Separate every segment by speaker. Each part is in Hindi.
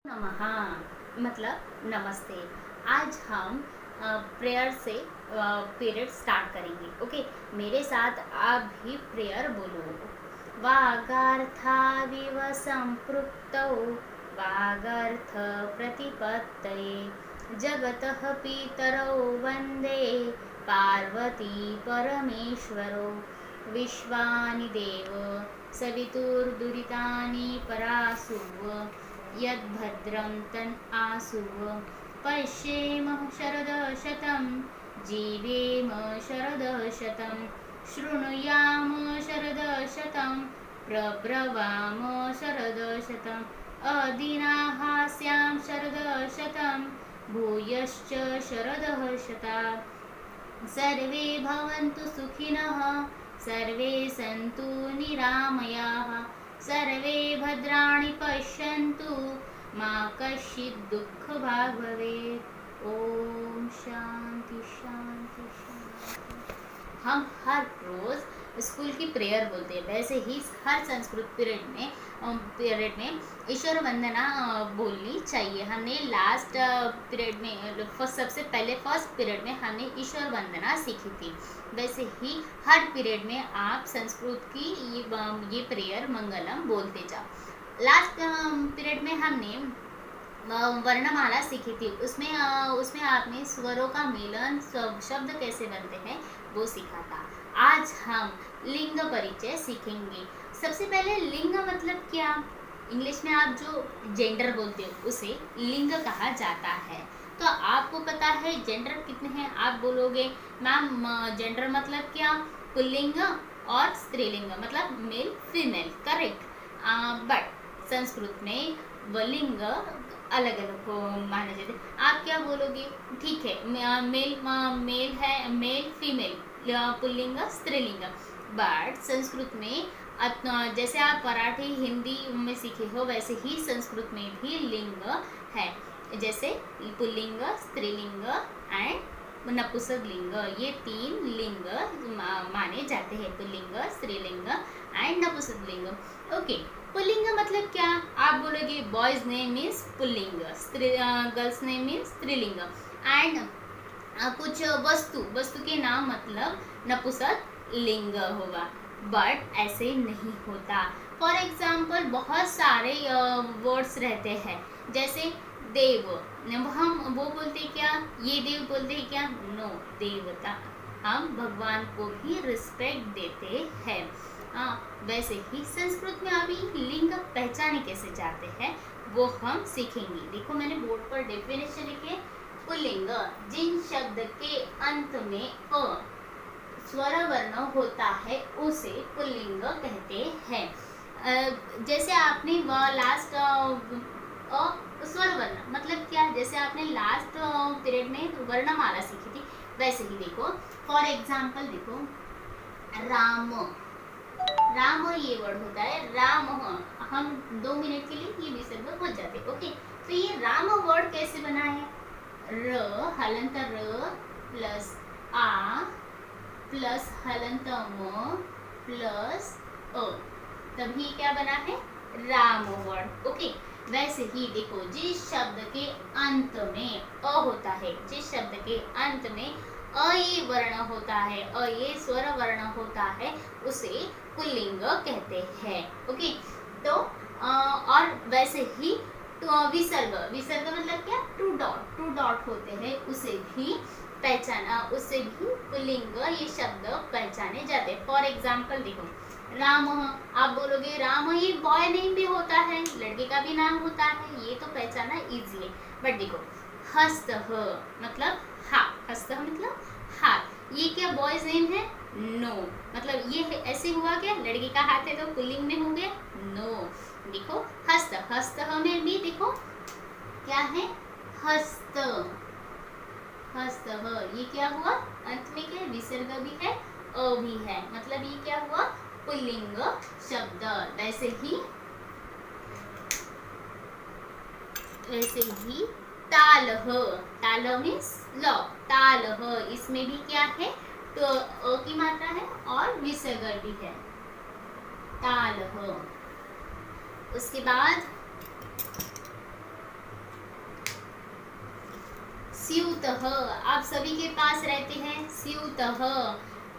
Speaker 1: नमः मतलब नमस्ते। आज हम प्रेयर से पीरियड स्टार्ट करेंगे। ओके, मेरे साथ आप भी प्रेयर बोलो। वागार्थाविव संपृक्तौ वागर्थ प्रतिपत्तये जगतः पितरौ वन्दे पार्वती परमेश्वरौ विश्वानि देव सवितुर्दुरितानि परासुव यद्भद्रं तन् आसुव पश्येमः शरदशतं जीवेम शरदशतं शृणुयाम शरदशतं प्रब्रवाम शरदशतम् अदिनाहास्यां शरदशतं भूयश्च शरदशता सर्वे भवन्तु सुखिनः सर्वे सन्तु निरामयाः सर्वे भद्राणि पश्यन्तु मा कश्चित् दुःखभाग् भवेत्। ओम शांति शांति शांति। हम हर रोज़ स्कूल की प्रेयर बोलते हैं, वैसे ही हर संस्कृत पीरियड में ईश्वर वंदना बोलनी चाहिए। हमने लास्ट पीरियड में सबसे पहले फर्स्ट पीरियड में हमने ईश्वर वंदना सीखी थी। वैसे ही हर पीरियड में आप संस्कृत की ये प्रेयर मंगलम बोलते जाओ। लास्ट पीरियड में हमने वर्णमाला सीखी थी। उसमें आपने स्वरों का मेलन शब्द कैसे बनते हैं वो सीखा था। आज हम लिंग परिचय सीखेंगे। सबसे पहले लिंग मतलब क्या? इंग्लिश में आप जो जेंडर बोलते हो उसे लिंग कहा जाता है। तो आपको पता है जेंडर कितने हैं? आप बोलोगे मैम जेंडर मतलब क्या? पुल्लिंग और स्त्रीलिंग मतलब male female, correct. But Sanskrit में वो लिंग अलग अलग को माने जाते। आप क्या बोलोगे? ठीक है, मेल है, मेल फीमेल, पुल्लिंग स्त्रीलिंग। बट संस्कृत में जैसे आप मराठी हिंदी में सीखे हो वैसे ही संस्कृत में भी लिंग है। जैसे पुल्लिंग, स्त्रीलिंग एंड नपुंसक लिंग, ये 3 लिंग माने जाते हैं। पुल्लिंग, स्त्रीलिंग एंड नपुंसक लिंग। ओके, पुल्लिंग मतलब क्या? आप बोलोगे boys name means pulling, girls name means स्त्रीलिंग एंड कुछ वस्तु के नाम मतलब नपुंसक लिंग होगा। बट ऐसे नहीं होता। फॉर एग्जाम्पल बहुत सारे वर्ड्स रहते हैं। जैसे देव, हम वो बोलते क्या? ये देव बोलते हैं क्या? नो, देवता। हम भगवान को भी रिस्पेक्ट देते हैं। वैसे ही संस्कृत में अभी लिंग पहचाने कैसे जाते हैं वो हम सीखेंगे। देखो मैंने बोर्ड पर डेफिनेशन लिखे। पुल्लिंग जिन शब्द के अंत में अ स्वर वर्ण होता है उसे पुल्लिंग कहते हैं। जैसे आपने लास्ट स्वर वर्ण मतलब क्या? जैसे आपने लास्ट पीरियड में वर्णमाला सीखी थी वैसे ही देखो। फॉर एग्जाम्पल देखो, राम, राम ये वर्ड होता है। राम हम 2 मिनट के लिए ये विसर्ग हो जाते। ओके, तो ये राम वर्ड कैसे बना है? र हलंत र प्लस आ प्लस हलंत म प्लस अ, तभी क्या बना है? राम वर्ड। ओके, वैसे ही देखो जिस शब्द के अंत में अ होता है, जिस शब्द के अंत में अ ये वर्ण होता है, अ ये स्वर वर्ण होता है उसे पुल्लिंग कहते हैं। ओके, तो और वैसे ही विसर्ग मतलब क्या? टू डॉट होते हैं, उसे भी पुल्लिंग ये शब्द पहचाने जाते हैं। फॉर एग्जाम्पल देखो, राम, आप बोलोगे राम ये बॉय नेम भी होता है, लड़के का भी नाम होता है, ये तो पहचाना इजी है। बट देखो हस्त मतलब हाथ, हस्त मतलब हाथ, ये क्या बॉयज नेम है? नो, मतलब ये ऐसे हुआ क्या? लड़के का हाथ है तो पुल्लिंग में हो गया? नो। देखो हस्त, हस्त में भी देखो क्या है? हस्त, हस्त ये क्या हुआ? अंत में क्या? विसर्ग भी है, अ भी है, मतलब ये क्या हुआ? पुल्लिंग शब्द। वैसे ही ताल, ताल मीन्स लॉ, ताल, इसमें भी क्या है? तो अ की मात्रा है और विसर्ग भी है, ताल। उसके बाद स्यूतः, आप सभी के पास रहते हैं स्यूतः।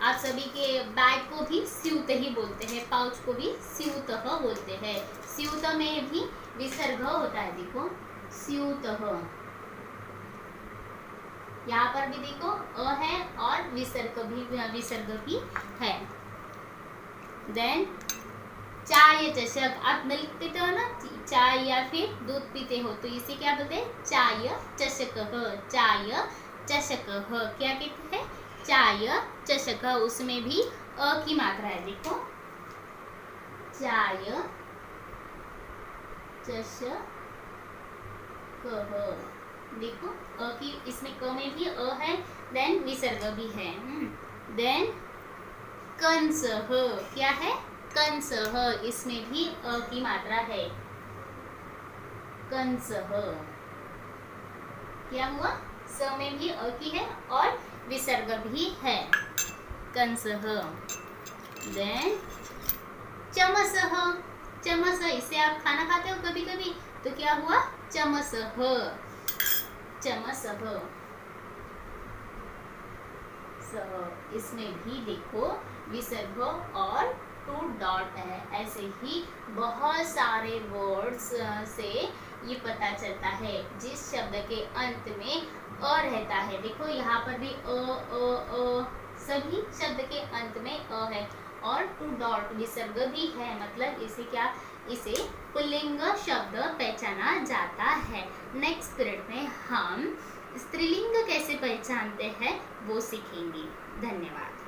Speaker 1: आप सभी के बैग को भी स्यूत ही बोलते हैं, पाउच को भी स्यूतः बोलते हैं। स्यूत में भी विसर्ग होता है, देखो स्यूतः, यहाँ पर भी देखो अ है और विसर्ग भी है। देन चाय चषक, आप मिल्क पीते हो ना, चाय या फिर दूध पीते हो, तो इसे क्या बोलते हैं, चाय चषक। चाय चषक क्या कहते हैं, चाय चषक। उसमें भी अ की मात्रा है, देखो चाय चषक, देखो अ की, इसमें क में भी अ है, देन विसर्ग भी है। देन कंस, क्या है, कंस, इसमें भी अ की मात्रा है, कंस। क्या हुआ, स में भी अ की है और विसर्ग भी है, कंस। देन चमस, चमस, इससे आप खाना खाते हो कभी कभी, तो क्या हुआ, चमस, चमस। इसमें भी देखो विसर्ग और टू डॉट है। ऐसे ही बहुत सारे वर्ड्स से ये पता चलता है, जिस शब्द के अंत में अ रहता है, देखो यहाँ पर भी अ, सभी शब्द के अंत में अ है और टू डॉट विसर्ग भी है, मतलब इसे क्या, इसे पुल्लिंग शब्द पहचाना जाता है। नेक्स्ट पीरियड में हम स्त्रीलिंग कैसे पहचानते हैं वो सीखेंगे। धन्यवाद।